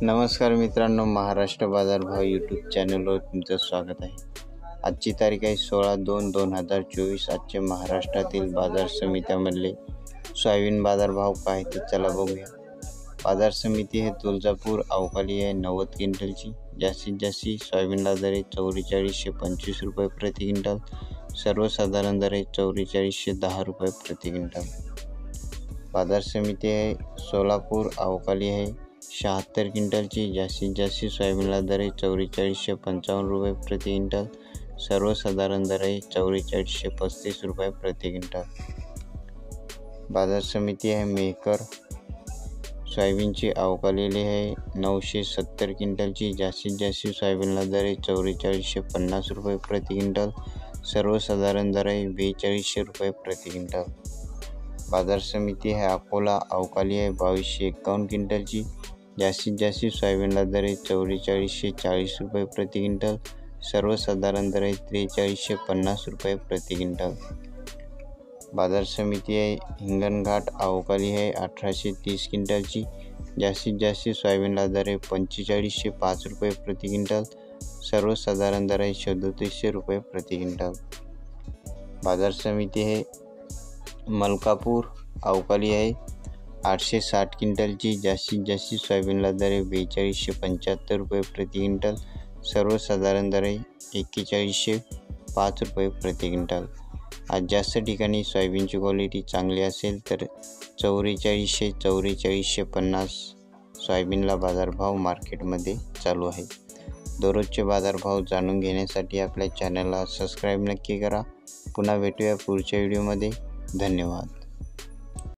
नमस्कार मित्रांनो, महाराष्ट्र बाजार भाव यूट्यूब चॅनलवर तुमचं स्वागत आहे. आजची तारीख आहे 16/2/2024. आजचे महाराष्ट्रातील बाजार समित्यामधले सोयाबीन बाजार भाव काय ते चला बघूया. बाजार समिती हे तुळजापूर अवकाली आहे 90 क्विंटलची. जास्तीत जास्त सोयाबीनला दर आहे 4425 रुपये प्रति क्विंटल. सर्वसाधारण दर आहे 4410 रुपये प्रति क्विंटल. बाजार समिती आहे सोलापूर अवकाली आहे 76 क्विंटलची. जास्तीत जास्त सोयाबीनला दर आहे 4455 रुपये प्रति क्विंटल. सर्वसाधारण दर आहे 4435 रुपये प्रति क्विंटल. बाजार समिती आहे मेहकर सोयाबीनची अवकालेली आहे 970 क्विंटलची. जास्तीत जास्त सोयाबीनला दर आहे 4450 रुपये प्रति क्विंटल. सर्वसाधारण दर आहे 4200 रुपये प्रति क्विंटल. बाजार समिती आहे अकोला अवकाली आहे 2251 क्विंटलची. जास्तीत जास्त सोयाबीनला दर आहे 4440 रुपये प्रति क्विंटल. सर्वसाधारण दर आहे 4350 रुपये प्रति क्विंटल. बाजार समिती आहे हिंगणघाट अवकाली आहे 1830 क्विंटलची. जास्तीत जास्त सोयाबीनला दर आहे 4505 रुपये प्रति क्विंटल. सर्वसाधारण दर आहे 3700 रुपये प्रति क्विंटल. बाजार समिती आहे मलकापूर अवकाली आहे 860 क्विंटलची. जास्तीत जास्त सोयाबीनला दर आहे 4275 रुपये प्रति क्विंटल. सर्वसाधारण दर आहे 4105 रुपये प्रति क्विंटल. आज जास्त ठिकाणी सोयाबीनची क्वालिटी चांगली असेल तर 4400 4450 सोयाबीनला बाजारभाव मार्केटमध्ये चालू आहे. दररोजचे बाजारभाव जाणून घेण्यासाठी आपल्या चॅनलला सबस्क्राईब नक्की करा. पुन्हा भेटूया पुढच्या व्हिडिओमध्ये. धन्यवाद.